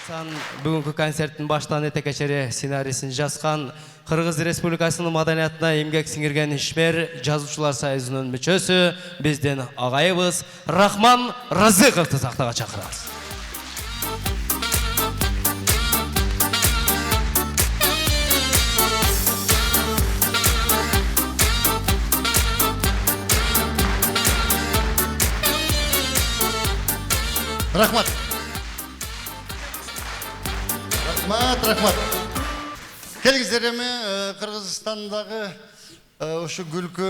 Бүгінгі концерттің баштан ете кечери сценарийсин жазган Кыргыз Республикасынын маданиятына эмгек сиңирген ишмер жазуучулар союзунун мүчөсү биздин агайыбыз Рахман Разыковду сахнага чакырабыз. Рахмат. Рахмат. Келіңіздер эми Кыргызстандагы ушу Күлкү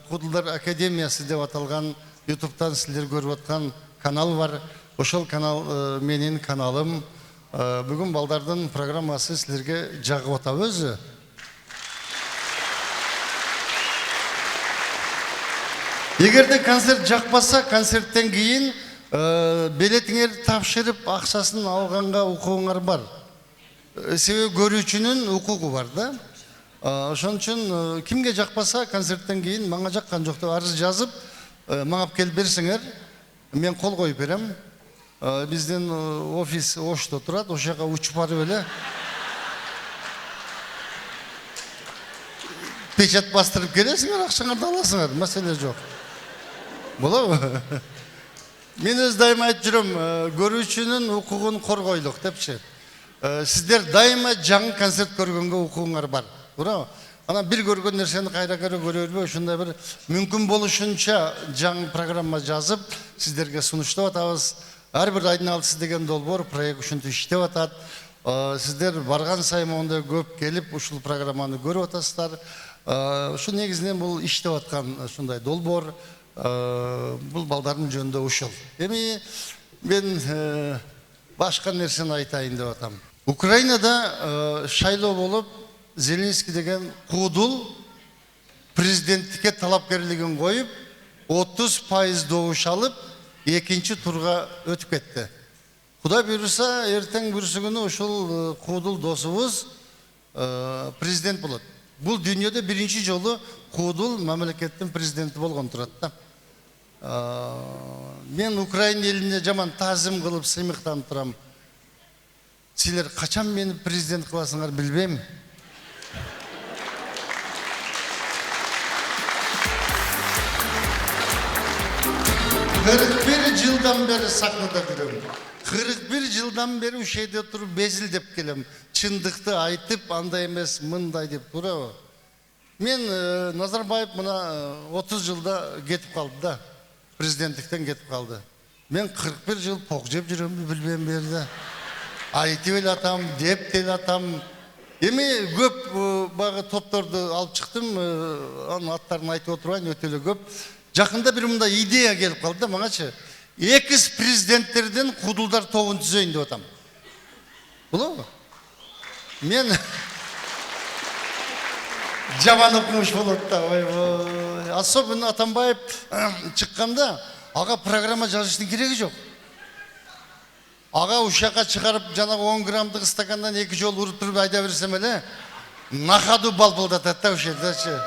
Кудулдар Академиясы деп аталган YouTube'дан силер көрүп аткан канал бар. Ошол канал менин каналым. Бүгүн балдардын программасы силерге жагып атабы өзү. Эгерде концерт жакпаса, концерттен кийин билетиңерди тапшырып акчасын алганга укугуңар бар. Себеби көрүүчүнүн укугу бар да. Ошон үчүн кимге жакпаса концерттен кийин мага жаккан жок деп арыз жазып, мага келип берсеңер, мен кол коюп берем. Биздин офис Ошто турат, ошол жака учуп барып эле печать бастырып келесиңер, акчаңарды аласыңар, маселе жок. Болобу? Мен өз дайыма айтып жүрөм, көрүүчүнүн укугун коргойлук депчи. Сиздер дайыма жаңы концерт көргөнгө укугуңар бар. Туурабы? Ана бир көргөн нерсени кайра көрө бербей, ошондой бир мүмкүн болушунча жаңы программа жазып, сиздерге сунуштап атабыз. Ар бир айдын алтысы деген долбоор проект ушинтип иштеп атат. Сиздер барган сайын мондай көп келип ушул программаны көрүп атасыздар. Ушу негизинен бул иштеп аткан ушундай долбоор. Бул балдардын жөнүндө ушул. Эми мен башка нерсени айтайын деп атам. Украинада шайлоо болуп, Зеленский деген куудул президенттикке талапкерлигин коюп, 30% добуш алып, экинчи турга өтүп кетти. Кудай буйруса, эртең бүрсү күнү ушул куудул досубуз президент болот. Бул дүйнөдө биринчи жолу куудул мамлекеттин президенти болгон турат да. Мен Украина элине жаман таазим кылып сыймыктанып турам. Силер качан мени президент кыласыңар билбейм. Кырк жылдан бери сахнада жүрөм. 41 жылдан бери ушул жерде туруп безилдеп келем. Чындыкты айтып, андай эмес, мындай деп турабы. Мен Назарбаев мына 30 жылда кетип калды да. Президенттиктен кетип калды. Мен 41 жыл пок жеп жүрөмбү билбейм берди. Айтып эле атам, деп деле атам. Эми көп багы топторду алып чыктым, анын аттарын айтып отурбайын, өтө эле көп. Жакында бир мындай идея келип калды да мангачы. Экс президенттерден кудулдар тобун түзөйүн деп атам. Болобу? Мен жаман окумуш болот да, ойбой. Особенно Атамбаев чыкканда ага программа жазыштын кереги жок. Ага ушака чыгарып жанагы 10 граммдык стакандан 2 жолу уруп туруп айда берсем эле нахаду балбылдатат да ошол жердечи.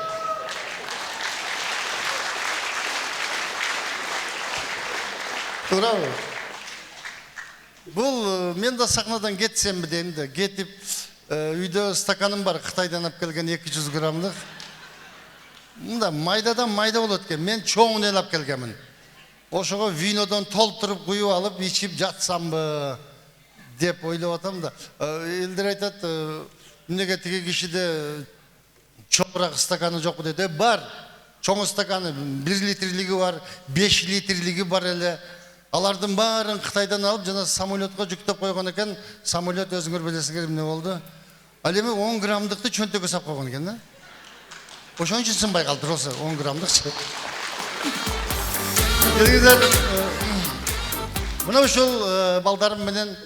Туурабы? Бул мен да сахнадан кетсемби дейм да, кетип үйдө стаканым бар, Кытайдан алып келген 200 граммдык. Мында майдадан майда болот экен, мен чоңун алып келгенмин. Ошого винодон толтуруп куюп алып ичип жатсамбы деп ойлоп атам да. Элдер айтат, эмнеге тиги кишиде чоңураак стаканы жокпу дейт. Бар. Чоң стаканы 1 литрлиги бар, 5 литрлиги бар эле. Алардын баарын Кытайдан алып, жана самолетко жүктөп койгон экен. Самолет өзүңөр билесиңер эмне болду? Ал эми 10 граммдыкты чөнтөгө сап койгон экен да. Ошон үчүн сынбай калды осы 10 граммдыкчы. Келгиздер, мына ушул балдарым менен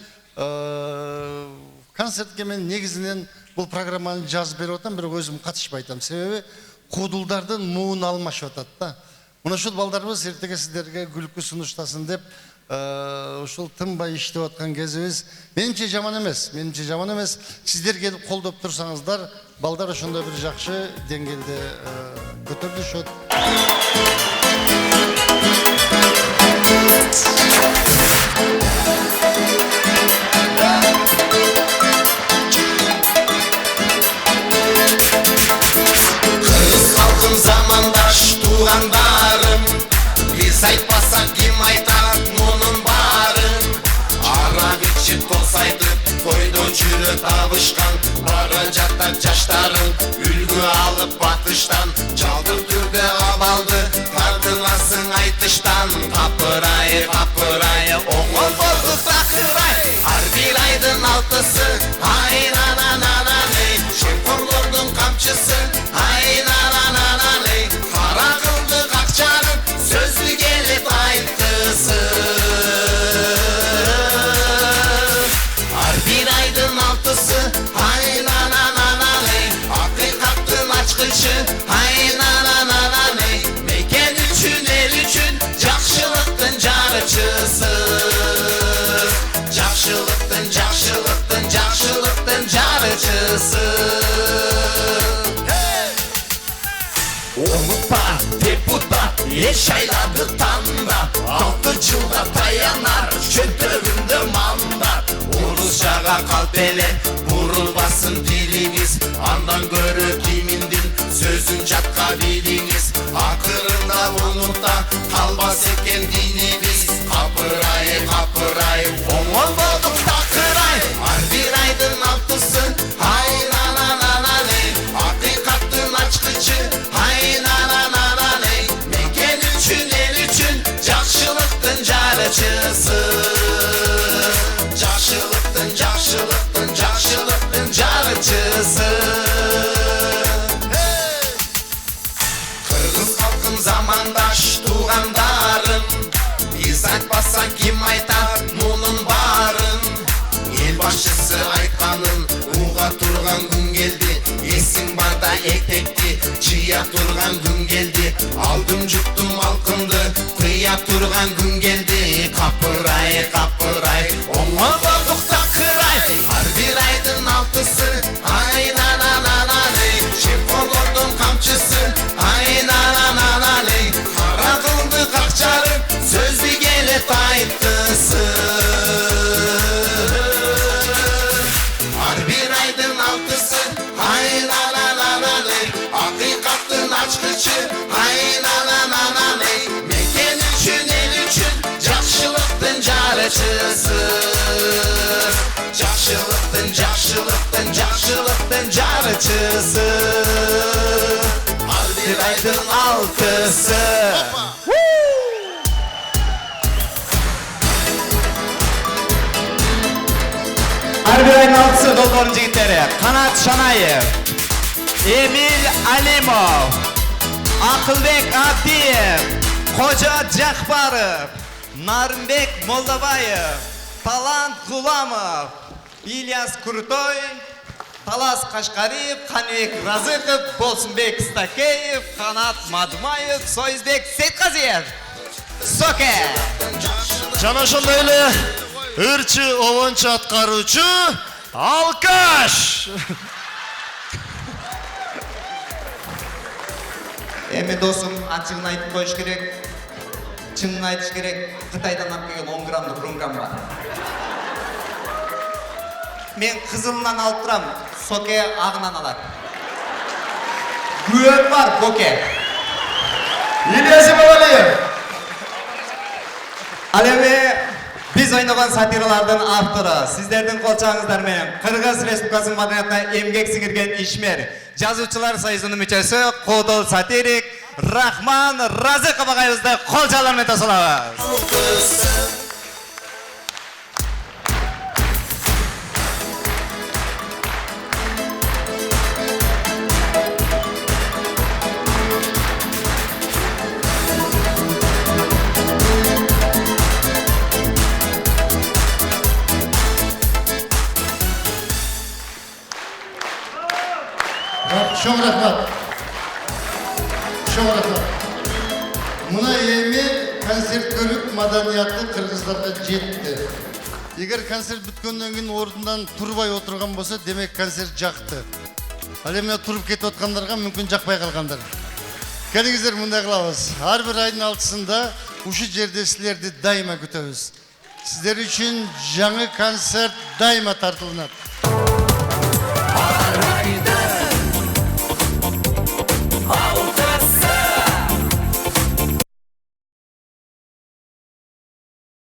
концертке мен негизинен бул программаны жазып берип атам, бирок өзүм катышпай атам. Себеби куудулдардын муун алмашып атат да. Мына ушул балдарыбыз эртеге сиздерге күлкү сунуштасын деп ушул тынбай иштеп аткан кезибиз менимче жаман эмес. Сиздер келип колдоп турсаңыздар, балдар ошондой бир жакшы деңгээлде көтөрүлүшөт. алсайды тойдон жүрө табышкан бара жатат жаштарың үлгү алып батыштан жалдыр түрдө абалды тартыласың айтыштан капырайы оңол болду такырай ар бир айдын 6-сы айнананананей шемқорлордун камчысы айнананананей кара кылды какчарып сөзү келип айткысы ар бир айдын 6-сы айнананананей акыйкаттын ачкычы айнананананей мекен үчүн эл үчүн жакшылыктын жарчысы жакшылыктын жарчысы Unutma deputat ел шайлады таңдап 6 жылға таянар чөнтөгүндө мандат Орусчага калп эле бурулбасын дилиңиз андан көрө киминдин сөзүн жатка билиңиз акырында унутта калбас экен динибиз капырай оңол болдук такырай ар бир айдын 6-сы айнананананей акыйкаттын ачкычы айнананананей мекен үчүн эл үчүн жакшылыктын жарчысы жакшылыктын жарчысы кыргыз калкын замандаш туугандарым биз айтпасак ким айтат мунун баарын эл башчысы айтканын уга турган күн келди эсиң барда этекти жыя турган күн келди алдым жуктум алкымды кыя турган күн келди капырай оңол болдук такырай ар бир айдын 6-сы айнананананей шемқорлордун камчысы айнананананей кара кылды какчарып сөзү келет айткысы ар бир айдын 6-сы айнананананей акыйкаттын ачкычы айнананананей мекен үчүн эл үчүн жакшылыктын жарчысы жакшылыктын жарчысы ар бир айдын 6-сы Ар бир айдын 6-сы долбоордун жигиттери Канат Шанаев, Эмиль Алимов, Акылбек Абдиев, Кожо Жакбаров, Нарымбек Молдобаев, Талант Гуламов, Ильяс Крутой, Талас Кашкариев, Каныбек Разыков, Болсунбек Стакеев, Канат Мадумаев, Союзбек Сейтказиев. Соке! жана ошондой эле ырчы обончу аткаруучу Алкаш Эми досум ачыгын айтып коюш керек. Чынын айтыш керек. Кытайдан алып келген 10 граммдык рунгам бар. Мен кызылынан алып турам, Соке агынан алат. Күөм бар, Коке. Ильяс Имамалиев. Ал эми биз ойногон сатиралардын автору, сиздердин кол чабыңыздар менен Кыргыз Республикасынын маданиятына эмгек сиңирген ишмер, жазуучулар союзунун мүчөсү, кодол сатирик Рахман Разыков агайыбызды кол чабуулар менен тосулабыз. Çok rahmat. Muna eğimi konser görüp madaniyatı Kırgızlarga жетti. Егер концерт бүткөндөн кийин ордундан турбай отурган болсо, демек концерт жакты. Ал эми туруп кетип аткандарга мүмкүн жакпай калгандар. Келиңиздер, мындай кылабыз. Ар бир айдын 6-сында ушул жерде силерди дайыма күтөбүз. Сиздер үчүн жаңы концерт дайыма тартылынат.